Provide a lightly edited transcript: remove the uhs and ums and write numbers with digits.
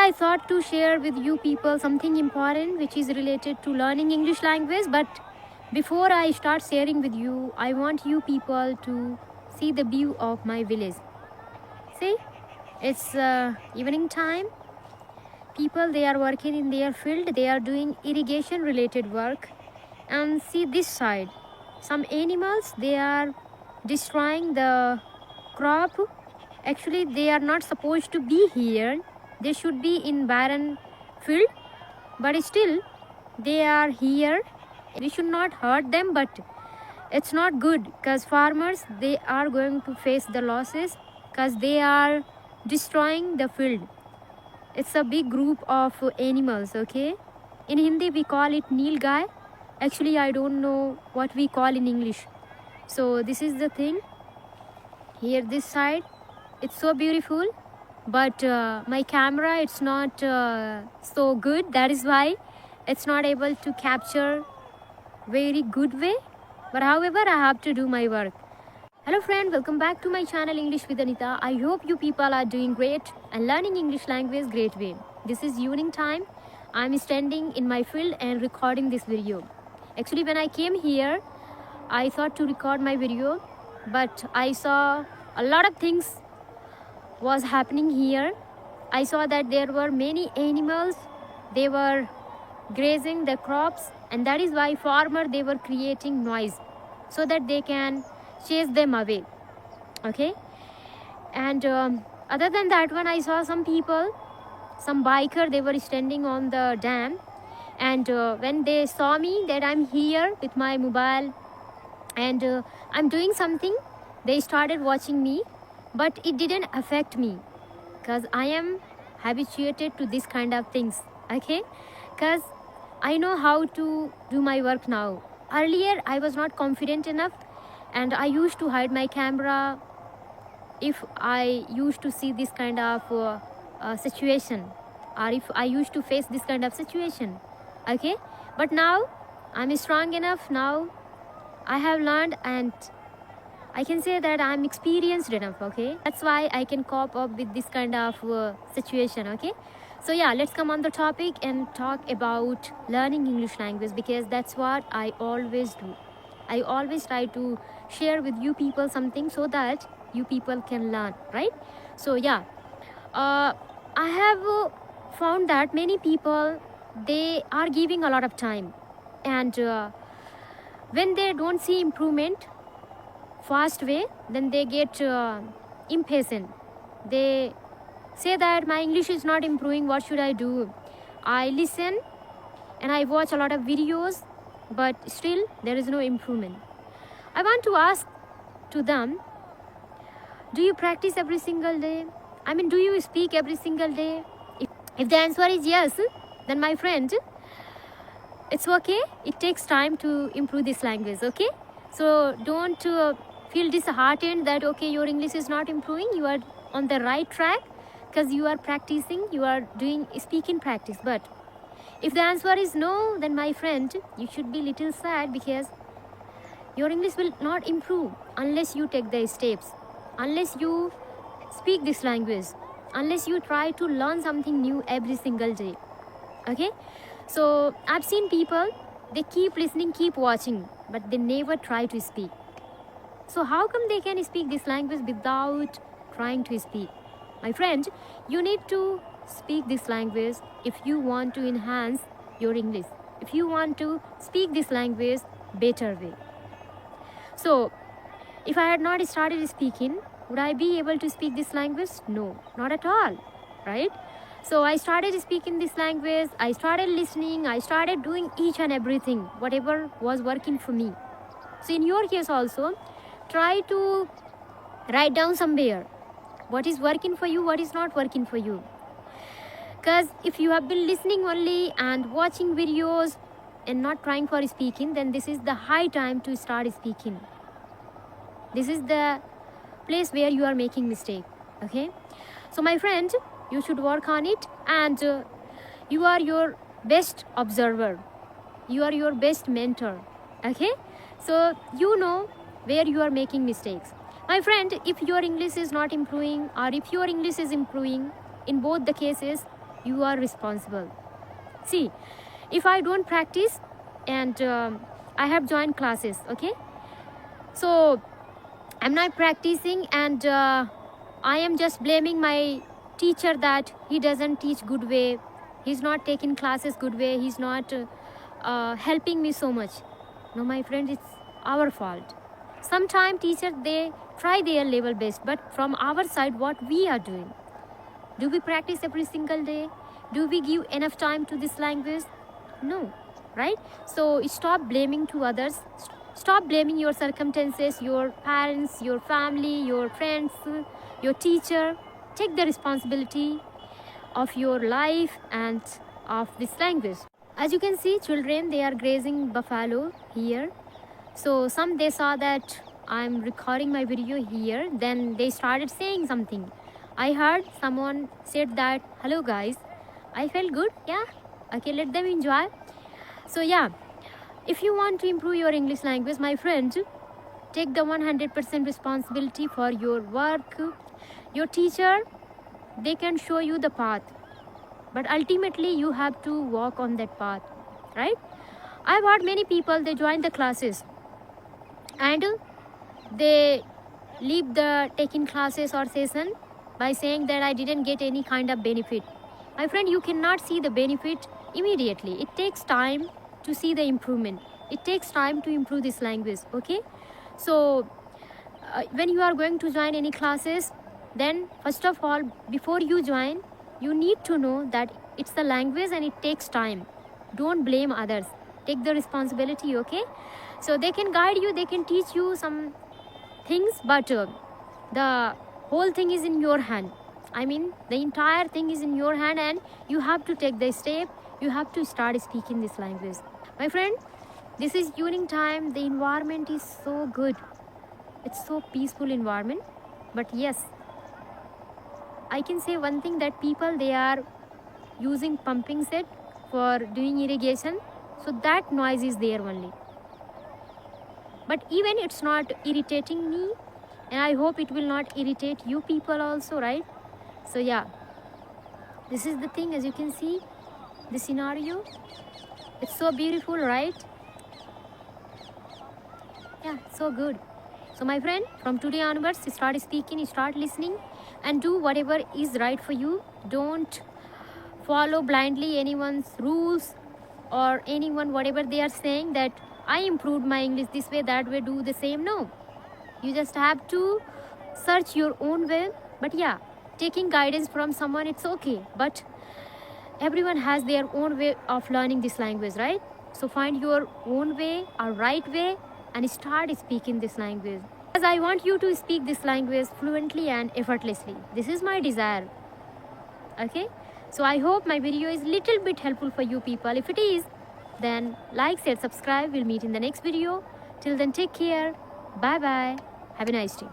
I thought to share with you people something important which is related to learning English language. But before I start sharing with you, I want you people to see the view of my village. See, it's evening time. People, they are working in their field. They are doing irrigation related work. And see this side, some animals, they are destroying the crop. Actually, they are not supposed to be here. They should be in barren field, but still they are here. We should not hurt them, but it's not good because farmers, they are going to face the losses because they are destroying the field. It's a big group of animals. Okay, in Hindi we call it nilgai. Actually, I don't know what we call in English. So this is the thing here, this side. It's so beautiful, but my camera, it's not so good. That is why it's not able to capture very good way. But however, I have to do my work. Hello friend, welcome back to my channel English with Anita. I hope you people are doing great and learning English language great way. This is evening time. I'm standing in my field and recording this video. Actually, when I came here, I thought to record my video, but I saw a lot of things was happening here. I saw that there were many animals. They were grazing the crops, and that is why farmer, they were creating noise so that they can chase them away. Okay, and other than that one, I saw some people, some biker, they were standing on the dam, and when they saw me that I'm here with my mobile and I'm doing something, they started watching me. But it didn't affect me because I am habituated to this kind of things. Okay, because I know how to do my work now. Earlier I was not confident enough, and I used to hide my camera if I used to see this kind of situation, or if I used to face this kind of situation. Okay, but now I'm strong enough. Now I have learned, and I can say that I'm experienced enough. Okay, that's why I can cope up with this kind of situation. Okay, so yeah, let's come on the topic and talk about learning English language, because that's what I always do. I always try to share with you people something so that you people can learn, right? So yeah, I have found that many people, they are giving a lot of time, and when they don't see improvement fast way, then they get impatient. They say that my English is not improving, what should I do? I listen and I watch a lot of videos, but still there is no improvement. I want to ask to them, do you practice every single day? I mean, do you speak every single day? If the answer is yes, then my friend, it's okay. It takes time to improve this language. Okay, so don't feel disheartened that okay, your English is not improving. You are on the right track because you are practicing, you are doing speaking practice. But if the answer is no, then my friend, you should be little sad, because your English will not improve unless you take the steps, unless you speak this language, unless you try to learn something new every single day. Okay, so I've seen people, they keep listening, keep watching, but they never try to speak. So how come they can speak this language without trying to speak? My friend, you need to speak this language if you want to enhance your English, if you want to speak this language better way. So if I had not started speaking, would I be able to speak this language? No, not at all, right? So I started speaking this language, I started listening, I started doing each and everything, whatever was working for me. So in your case also, try to write down somewhere what is working for you, what is not working for you. Because if you have been listening only and watching videos and not trying for speaking, then this is the high time to start speaking. This is the place where you are making mistake. Okay, so my friend, you should work on it, and you are your best observer, you are your best mentor. Okay, so you know where you are making mistakes. My friend, if your English is not improving or if your English is improving, in both the cases you are responsible. See, if I don't practice and I have joined classes, okay, so I'm not practicing and I am just blaming my teacher that he doesn't teach good way, he's not taking classes good way, he's not helping me so much. No, my friend, it's our fault. Sometimes teachers, they try their level best, but from our side, what we are doing? Do we practice every single day? Do we give enough time to this language? No, right? So stop blaming to others. Stop blaming your circumstances, your parents, your family, your friends, your teacher. Take the responsibility of your life and of this language. As you can see, children, they are grazing buffalo here. So some, they saw that I'm recording my video here, then they started saying something. I heard someone said that, hello guys. I felt good, yeah, okay, let them enjoy. So yeah, if you want to improve your English language, my friend, take the 100% responsibility for your work. Your teacher, they can show you the path, but ultimately you have to walk on that path, right? I've heard many people, they join the classes and they leave the taking classes or session by saying that I didn't get any kind of benefit. My friend, you cannot see the benefit immediately. It takes time to see the improvement. It takes time to improve this language, okay? So when you are going to join any classes, then first of all, before you join, you need to know that it's the language and it takes time. Don't blame others. Take the responsibility, okay? So they can guide you, they can teach you some things, but the whole thing is in your hand. I mean, the entire thing is in your hand and you have to take the step. You have to start speaking this language. My friend, this is evening time. The environment is so good. It's so peaceful environment. But yes, I can say one thing, that people, they are using pumping set for doing irrigation. So that noise is there only. But even it's not irritating me, and I hope it will not irritate you people also, right? So yeah, this is the thing. As you can see, the scenario, it's so beautiful, right? Yeah, so good. So my friend, from today onwards, start speaking, start listening, and do whatever is right for you. Don't follow blindly anyone's rules or anyone, whatever they are saying, that I improved my English this way, that way, do the same. No, you just have to search your own way. But yeah, taking guidance from someone, it's okay, but everyone has their own way of learning this language, right? So find your own way, a right way, and start speaking this language, because I want you to speak this language fluently and effortlessly. This is my desire, okay? So I hope my video is little bit helpful for you people. If it is, then like, share, subscribe. We'll meet in the next video. Till then, take care. Bye bye. Have a nice day.